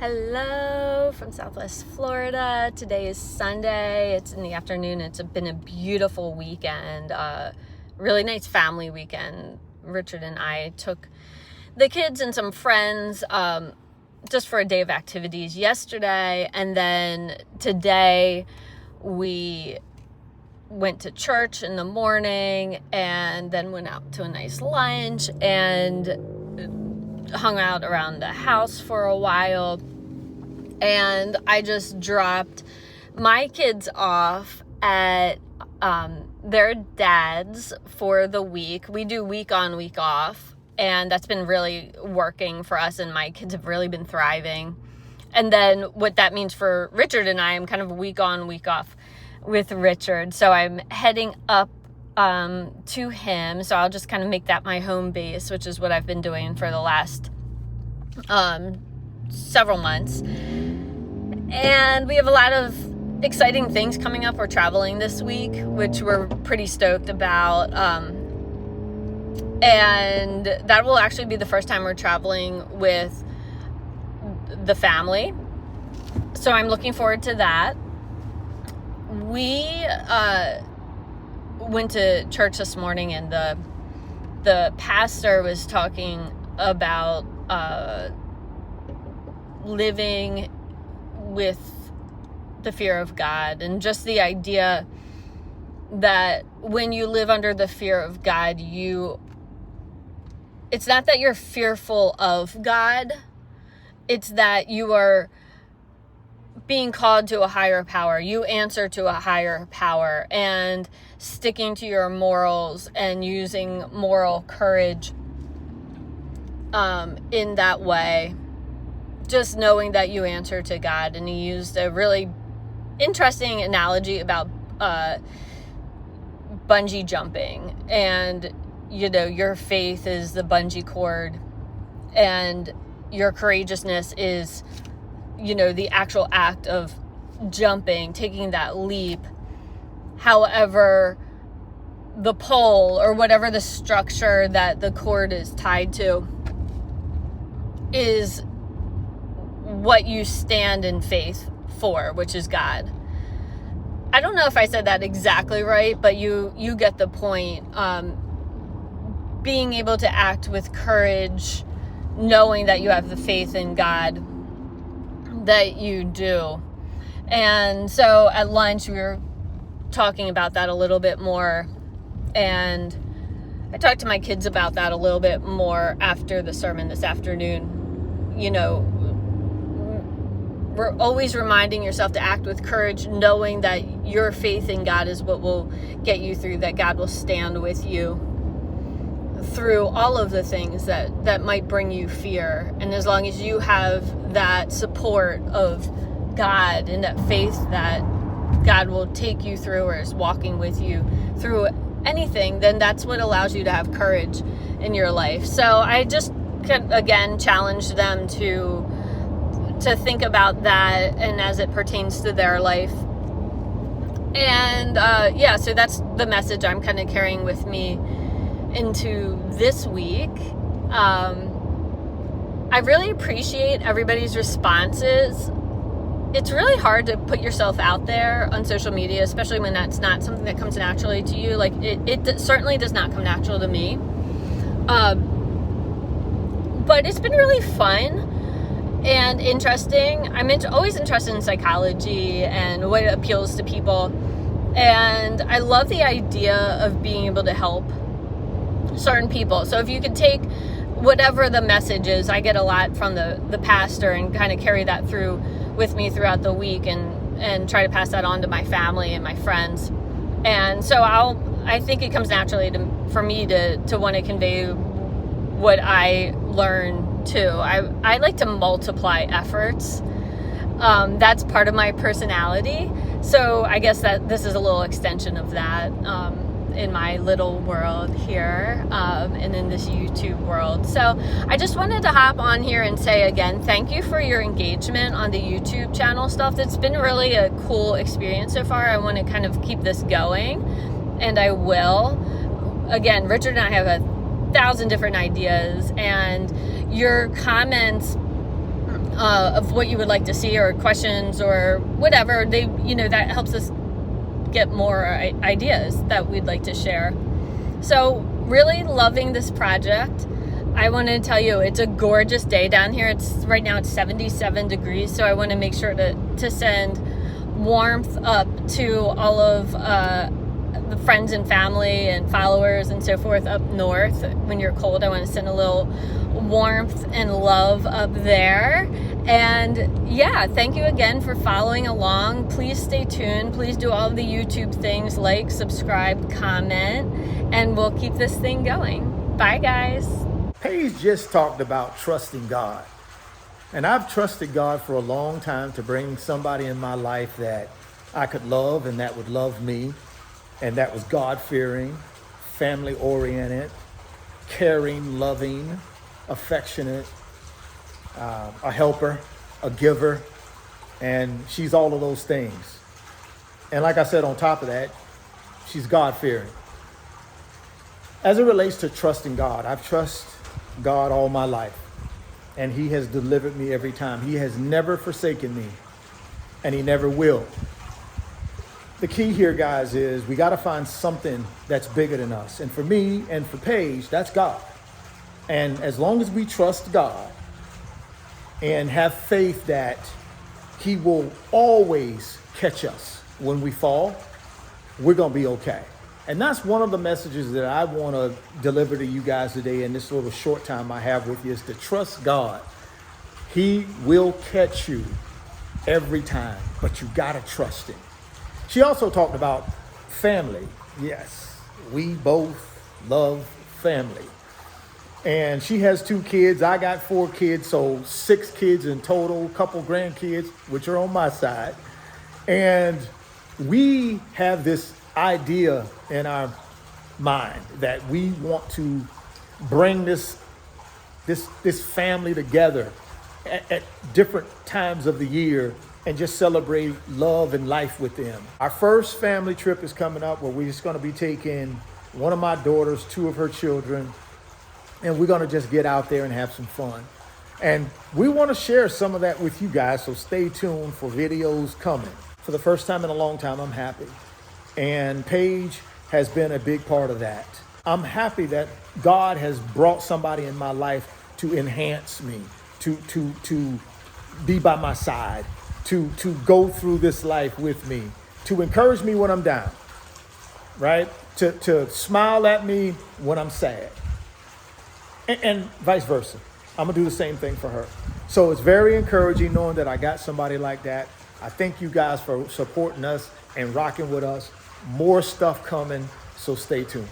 Hello from Southwest Florida. Today is Sunday. It's in the afternoon. It's been a beautiful weekend, really nice family weekend. Richard and I took the kids and some friends just for a day of activities yesterday, and then today we went to church in the morning and then went out to a nice lunch and hung out around the house for a while. And I just dropped my kids off at their dad's for the week. We do week on, week off, and that's been really working for us, and my kids have really been thriving. And then what that means for Richard and I, I'm kind of week on, week off with Richard. So I'm heading up to him. So I'll just kind of make that my home base, which is what I've been doing for the last several months. And we have a lot of exciting things coming up. We're traveling this week, which we're pretty stoked about. And that will actually be the first time we're traveling with the family. So I'm looking forward to that. We went to church this morning, and the pastor was talking about living with the fear of God, and just the idea that when you live under the fear of God, it's not that you're fearful of God, it's that you are being called to a higher power. You answer to a higher power, and sticking to your morals and using moral courage in that way, just knowing that you answer to God. And he used a really interesting analogy about bungee jumping, and your faith is the bungee cord, and your courageousness is the actual act of jumping, taking that leap. However, the pole or whatever the structure that the cord is tied to is what you stand in faith for, which is God. I don't know if I said that exactly right, but you get the point. Being able to act with courage, knowing that you have the faith in God that you do. And so at lunch we were talking about that a little bit more, and I talked to my kids about that a little bit more after the sermon this afternoon. We're always reminding yourself to act with courage, knowing that your faith in God is what will get you through, that God will stand with you through all of the things that might bring you fear. And as long as you have that support of God and that faith that God will take you through or is walking with you through anything, then that's what allows you to have courage in your life. So I just again challenge them to think about that, and as it pertains to their life. And so that's the message I'm kind of carrying with me into this week. I really appreciate everybody's responses. It's really hard to put yourself out there on social media, especially when that's not something that comes naturally to you. Like it certainly does not come natural to me. But it's been really fun and interesting. I'm always interested in psychology and what appeals to people. And I love the idea of being able to help certain people. So if you could take whatever the message is, I get a lot from the pastor and kind of carry that through with me throughout the week and try to pass that on to my family and my friends. And so I think it comes naturally for me to want to convey what I learn too. I like to multiply efforts. That's part of my personality. So I guess that this is a little extension of that in my little world here and in this YouTube world. So I just wanted to hop on here and say again, thank you for your engagement on the YouTube channel stuff. It's been really a cool experience so far. I want to kind of keep this going, and I will. Again, Richard and I have 1,000 different ideas, and your comments of what you would like to see, or questions, or whatever. That helps us get more ideas that we'd like to share. So really loving this project. I want to tell you, it's a gorgeous day down here. Right now it's 77 degrees, so I want to make sure to send warmth up to all of the friends and family and followers and so forth up north. When you're cold, I want to send a little warmth and love up there. And yeah, thank you again for following along. Please stay tuned. Please do all of the YouTube things, like, subscribe, comment, and we'll keep this thing going. Bye, guys. Paige just talked about trusting God. And I've trusted God for a long time to bring somebody in my life that I could love and that would love me, and that was God-fearing, family-oriented, caring, loving, affectionate, a helper, a giver, and she's all of those things. And like I said, on top of that, she's God-fearing. As it relates to trusting God, I've trusted God all my life, and he has delivered me every time. He has never forsaken me, and he never will. The key here, guys, is we got to find something that's bigger than us. And for me and for Paige, that's God. And as long as we trust God and have faith that he will always catch us when we fall, we're going to be okay. And that's one of the messages that I want to deliver to you guys today in this little short time I have with you, is to trust God. He will catch you every time, but you got to trust him. She also talked about family. Yes, we both love family. And she has 2 kids. I got 4 kids, so 6 kids in total, couple grandkids, which are on my side. And we have this idea in our mind that we want to bring this family together at different times of the year and just celebrate love and life with them. Our first family trip is coming up, where we're just going to be taking one of my daughters, 2 of her children, and we're going to just get out there and have some fun. And we want to share some of that with you guys, so stay tuned for videos coming. For the first time in a long time, I'm happy. And Paige has been a big part of that. I'm happy that God has brought somebody in my life to enhance me, to be by my side, to go through this life with me, to encourage me when I'm down, right? To smile at me when I'm sad, and vice versa. I'm gonna do the same thing for her. So it's very encouraging knowing that I got somebody like that. I thank you guys for supporting us and rocking with us. More stuff coming, so stay tuned.